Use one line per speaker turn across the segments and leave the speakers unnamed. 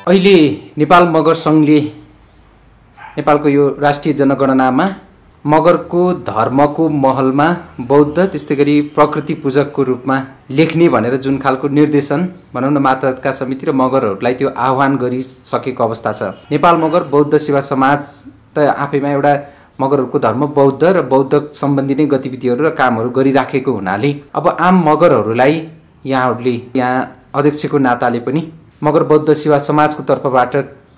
अहिले नेपाल मगर सङ्घले नेपालको यो राष्ट्रिय जनगणनामा मगरको धर्मको महलमा बौद्ध त्यस्तै गरी प्रकृति पूजकको रूपमा लेख्ने भनेर जुन खालको निर्देशन भनौँ न मातहतका समिति र मगरहरूलाई त्यो आह्वान गरिसकेको अवस्था छ। नेपाल मगर बौद्ध सेवा समाज त आफैमा एउटा मगरहरूको धर्म बौद्ध र बौद्ध सम्बन्धी नै गतिविधिहरू र कामहरू गरिराखेको हुनाले अब आम मगरहरूलाई यहाँहरूले यहाँ अध्यक्षको नाताले पनि मगर बौद्ध सेवा समाजको तर्फबाट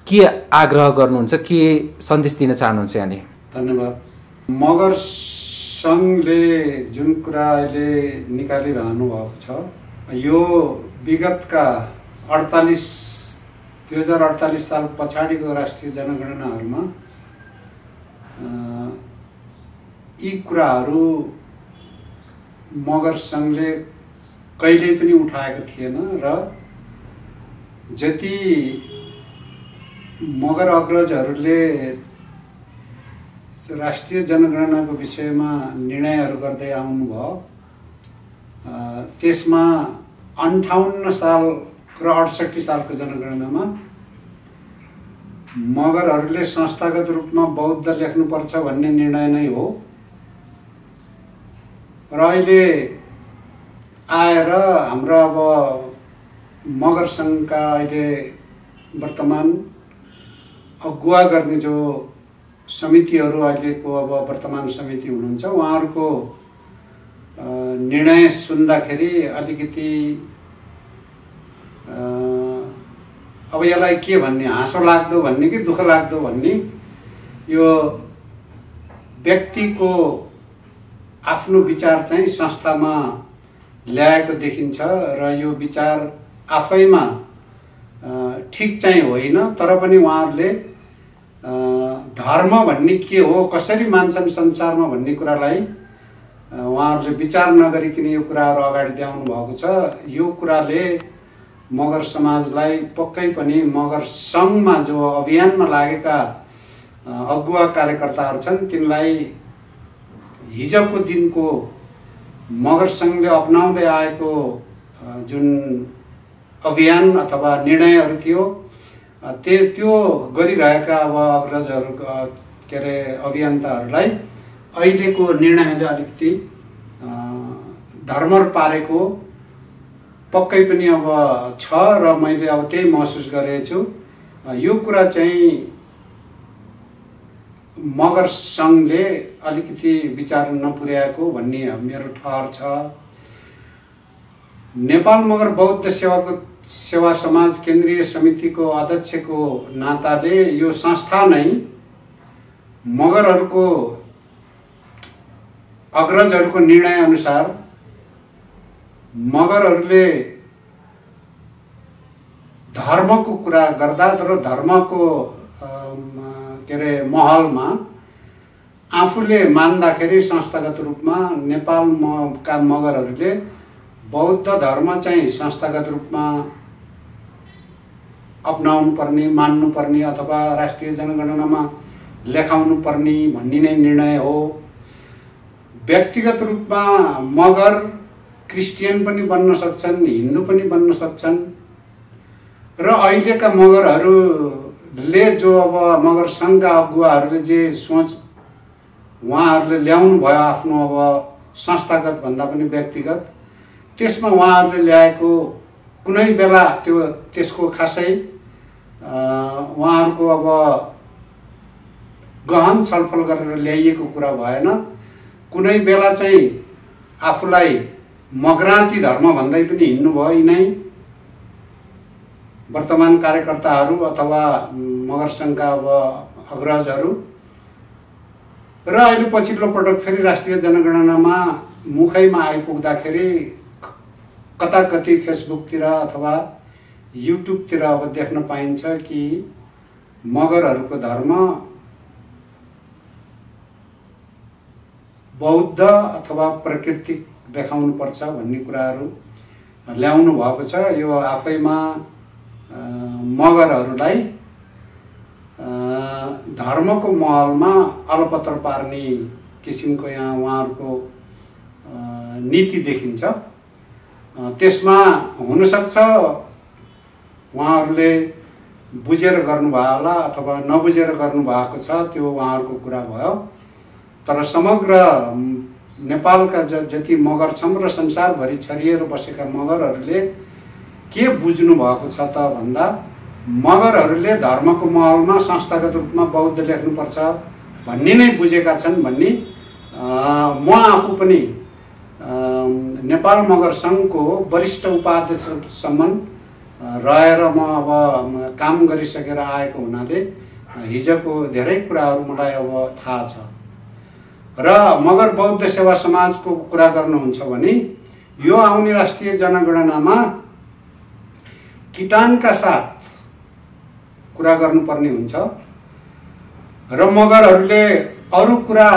के आग्रह गर्नुहुन्छ, के सन्देश दिन चाहनुहुन्छ यहाँले?
धन्यवाद। मगर सङ्घले जुन कुरा अहिले निकालिरहनु भएको छ यो विगतका 2048 साल पछाडिको राष्ट्रिय जनगणनाहरूमा यी कुराहरू मगर सङ्घले कहिल्यै पनि उठाएको थिएन र जति मगर अग्रजहरूले राष्ट्रिय जनगणनाको विषयमा निर्णयहरू गर्दै आउनुभयो त्यसमा 58 साल र 68 सालको जनगणनामा मगरहरूले संस्थागत रूपमा बौद्ध लेख्नुपर्छ भन्ने निर्णय नै हो र अहिले आएर हाम्रो अब मगर सङ्घका अहिले वर्तमान अगुवा गर्ने जो समितिहरू अहिलेको अब वर्तमान समिति हुनुहुन्छ उहाँहरूको निर्णय सुन्दाखेरि अलिकति अब यसलाई के भन्ने, हाँसो लाग्दो भन्ने कि दुःख लाग्दो भन्ने, यो व्यक्तिको आफ्नो विचार चाहिँ संस्थामा ल्याएको देखिन्छ र यो विचार आफैमा ठिक चाहिँ होइन, तर पनि उहाँहरूले धर्म भन्ने के हो, कसरी मान्छन् संसारमा भन्ने कुरालाई उहाँहरूले विचार नगरिकन यो कुराहरू अगाडि ल्याउनु भएको छ। यो कुराले मगर समाजलाई पक्कै पनि मगर सङ्घमा जो अभियानमा लागेका अगुवा कार्यकर्ताहरू छन् तिनलाई हिजोको दिनको मगर सङ्घले अपनाउँदै आएको जुन अभियान अथवा निर्णयहरू थियो त्यो गरिरहेका अब अग्रजहरू के अरे अभियन्ताहरूलाई अहिलेको निर्णयले अलिकति धर्मर पारेको पक्कै पनि अब छ र मैले अब त्यही महसुस गरेको छु। यो कुरा चाहिँ मगर सङ्घले अलिकति विचार नपुर्याएको भन्ने मेरो ठहर छ। नेपाल मगर बौद्ध सेवा समाज केन्द्रीय समितिको अध्यक्षको नाताले यो संस्था नै मगरहरूको अग्रजहरूको निर्णय अनुसार मगरहरूले धर्मको कुरा गर्दा तर धर्मको के अरे महलमा आफूले मान्दाखेरि संस्थागत रूपमा नेपालका मगरहरूले बौद्ध धर्म चाहिँ संस्थागत रूपमा अपनाउनु पर्ने, मान्नु पर्ने अथवा राष्ट्रिय जनगणनामा लेखाउनु पर्ने भन्ने नै निर्णय हो। व्यक्तिगत रूपमा मगर क्रिस्चियन पनि बन्न सक्छन्, हिन्दू पनि बन्न सक्छन् र अहिलेका मगरहरूले जो अब मगर सङ्घका अगुवाहरूले जे सोच उहाँहरूले ल्याउनु भयो आफ्नो अब संस्थागत भन्दा पनि व्यक्तिगत, त्यसमा उहाँहरूले ल्याएको कुनै बेला त्यसको खासै उहाँहरूको अब गहन छलफल गरेर ल्याइएको कुरा भएन। कुनै बेला चाहिँ आफूलाई मगराती धर्म भन्दै पनि हिँड्नुभयो यिनै वर्तमान कार्यकर्ताहरू अथवा मगर सङ्घका अब अग्रजहरू र अहिले पछिल्लो पटक फेरि राष्ट्रिय जनगणनामा मुखैमा आइपुग्दाखेरि कता कति फेसबुकतिर अथवा युट्युबतिर अब देख्न पाइन्छ कि मगरहरूको धर्म बौद्ध अथवा प्राकृतिक देखाउनुपर्छ भन्ने कुराहरू ल्याउनु भएको छ। यो आफैमा मगरहरूलाई धर्मको महलमा अलपत्र पार्ने किसिमको यहाँ उहाँहरूको नीति देखिन्छ। त्यसमा हुनसक्छ उहाँहरूले बुझेर गर्नुभयो होला अथवा नबुझेर गर्नुभएको छ त्यो उहाँहरूको कुरा भयो। तर समग्र नेपालका जति मगर छन् र संसारभरि छरिएर बसेका मगरहरूले के बुझ्नु भएको छ त भन्दा मगरहरूले धर्मको महलमा संस्थागत रूपमा बौद्ध लेख्नुपर्छ भन्ने नै बुझेका छन् भन्ने म आफू पनि नेपाल मगर सङ्घको वरिष्ठ उपाध्यक्षसम्म रहेर म अब काम गरिसकेर आएको हुनाले हिजोको धेरै कुराहरू मलाई अब थाहा छ। र मगर बौद्ध सेवा समाजको कुरा गर्नुहुन्छ भने यो आउने राष्ट्रिय जनगणनामा किटानका साथ कुरा गर्नुपर्ने हुन्छ र मगरहरूले अरू कुरा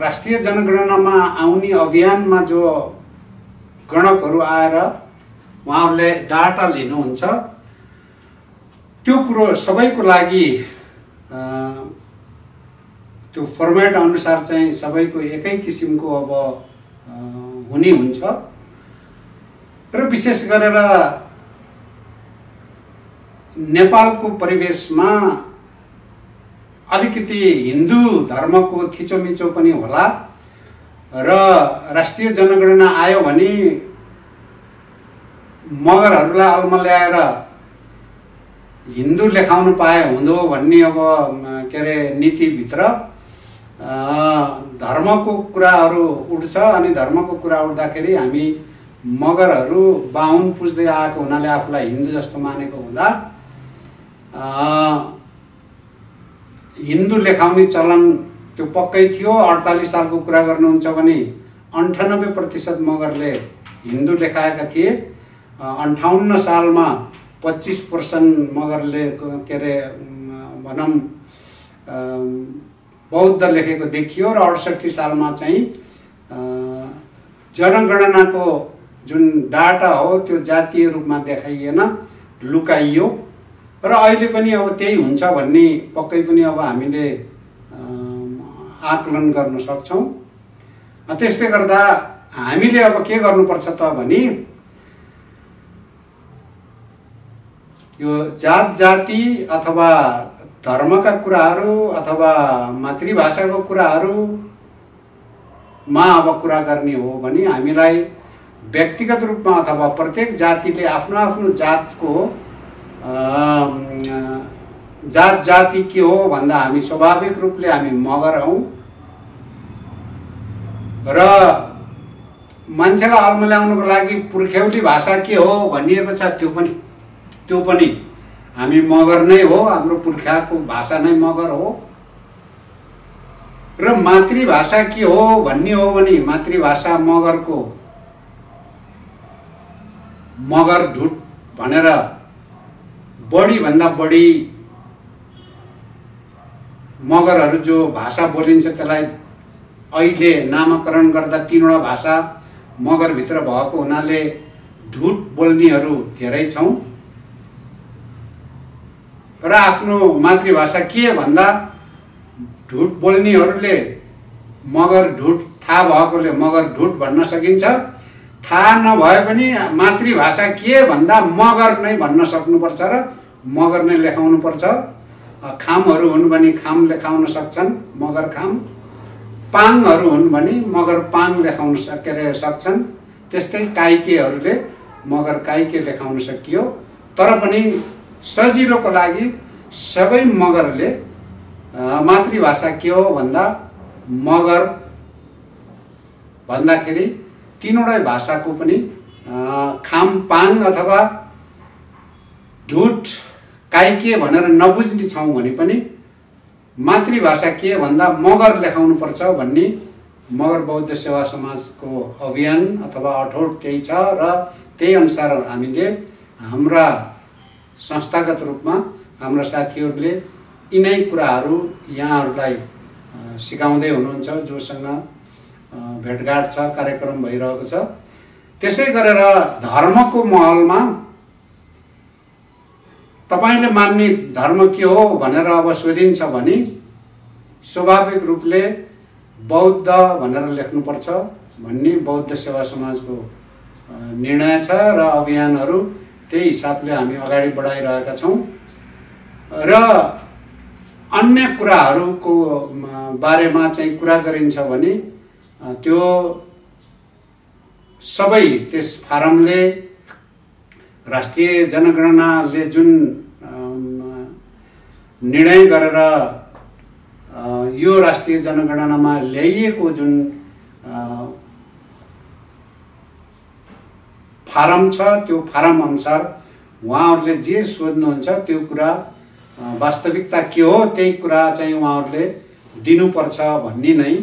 राष्ट्रिय जनगणनामा आउने अभियानमा जो गणकहरू आएर उहाँहरूले डाटा लिनुहुन्छ त्यो कुरो सबैको लागि त्यो फर्मेट अनुसार चाहिँ सबैको एकै किसिमको अब हुने हुन्छ र विशेष गरेर नेपालको परिवेशमा अलिकति हिन्दू धर्मको थिचोमिचो पनि होला र राष्ट्रिय जनगणना आयो भने मगरहरूलाई अलमा ल्याएर हिन्दू लेखाउनु पाए हुँदो भन्ने अब के अरे नीतिभित्र धर्मको कुराहरू उठ्छ अनि धर्मको कुरा उठ्दाखेरि हामी मगरहरू बाहुन पुज्दै आएको हुनाले आफूलाई हिन्दू जस्तो मानेको हुँदा हिन्दू लेखाउने चलन त्यो पक्कै थियो। 48 सालको कुरा गर्नुहुन्छ भने 98% मगरले हिन्दू लेखाएका थिए। 58 सालमा 25% मगरले के अरे भनौँ बौद्ध लेखेको देखियो र 68 सालमा चाहिँ जनगणनाको जुन डाटा हो त्यो जातीय रूपमा देखाइएन, लुकाइयो र अहिले पनि अब त्यही हुन्छ भन्ने पक्कै पनि अब हामीले आकलन गर्न सक्छौँ। त्यसले गर्दा हामीले अब के गर्नुपर्छ त भने यो जात जाति अथवा धर्मका कुराहरू अथवा मातृभाषाको कुराहरूमा अब कुरा गर्ने हो भने हामीलाई व्यक्तिगत रूपमा अथवा प्रत्येक जातिले आफ्नो आफ्नो जातको जात जाति के हो भन्दा हामी स्वाभाविक रूपले हामी मगर हौँ र मान्छेलाई अल्मल्याउनुको लागि पुर्ख्यौली भाषा के हो भनिएको छ त्यो पनि हामी मगर नै हो, हाम्रो पुर्खाको भाषा नै मगर हो। र मातृभाषा के हो भन्ने हो भने मातृभाषा मगरको मगर ढुट भनेर बढी भन्दा बढी मगरहरू जो भाषा बोलिन्छ त्यसलाई अहिले नामकरण गर्दा 3वटा भाषा मगरभित्र भएको हुनाले ढुट बोल्नेहरू धेरै छौँ र आफ्नो मातृभाषा के भन्दा ढुट बोल्नेहरूले मगर ढुट थाहा भएकोले मगर ढुट भन्न सकिन्छ। थाहा नभए पनि मातृभाषा के भन्दा मगर नै भन्न सक्नुपर्छ र मगर नै लेखाउनुपर्छ। खामहरू हुन् भने खाम लेखाउन सक्छन्, मगर खाम। पाङहरू हुन् भने मगर पाङ लेखाउन सक्छन्। त्यस्तै काइकेहरूले मगर काइके लेखाउन सकियो। तर पनि सजिलोको लागि सबै मगरले मातृभाषा के हो भन्दा मगर भन्दाखेरि 3वटै भाषाको पनि खाम पाङ अथवा ढुट काइके भनेर नबुझ्ने छौँ भने पनि मातृभाषा के भन्दा मगर लेखाउनुपर्छ भन्ने मगर बौद्ध सेवा समाजको अभियान अथवा अठोट त्यही छ र त्यही अनुसार हामीले हाम्रा संस्थागत रूपमा हाम्रा साथीहरूले यिनै कुराहरू यहाँहरूलाई सिकाउँदै हुनुहुन्छ, जोसँग भेटघाट छ, कार्यक्रम भइरहेको छ। त्यसै गरेर धर्मको महलमा तपाईले मान्ने धर्म के हो भनेर अब सोधिन्छ भने स्वाभाविक रूपले बौद्ध भनेर लेख्नुपर्छ भन्ने बौद्ध सेवा समाजको निर्णय छ र अभियानहरू त्यही हिसाबले हामी अगाडि बढाइरहेका छौँ। र अन्य कुराहरूको बारेमा चाहिँ कुरा गरिन्छ भने त्यो सबै त्यस फारमले राष्ट्रिय जनगणनाले जुन निर्णय गरेर यो राष्ट्रिय जनगणनामा ल्याइएको जुन फारम छ त्यो फारम अनुसार उहाँहरूले जे सोध्नुहुन्छ त्यो कुरा वास्तविकता के हो त्यही कुरा चाहिँ उहाँहरूले दिनुपर्छ भन्ने नै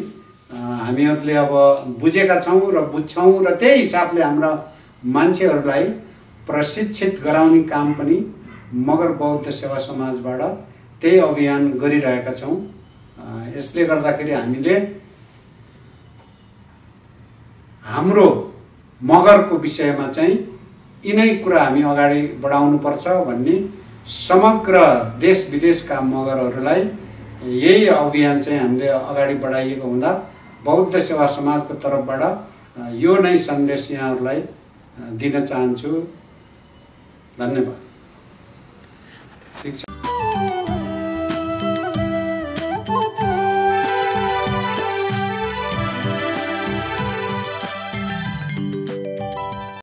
हामीहरूले अब बुझेका छौँ र बुझ्छौँ र त्यही हिसाबले हाम्रा मान्छेहरूलाई प्रशिक्षित गराउने काम पनि मगर बौद्ध सेवा समाजबाट त्यही अभियान गरिरहेका छौँ। यसले गर्दाखेरि हामीले हाम्रो मगरको विषयमा चाहिँ यिनै कुरा हामी अगाडि बढाउनुपर्छ भन्ने समग्र देश विदेशका मगरहरूलाई यही अभियान चाहिँ हामीले अगाडि बढाइएको हुँदा बौद्ध सेवा समाजको तर्फबाट यो नै सन्देश यहाँहरूलाई दिन चाहन्छु। धन्यवाद। ठीक छ।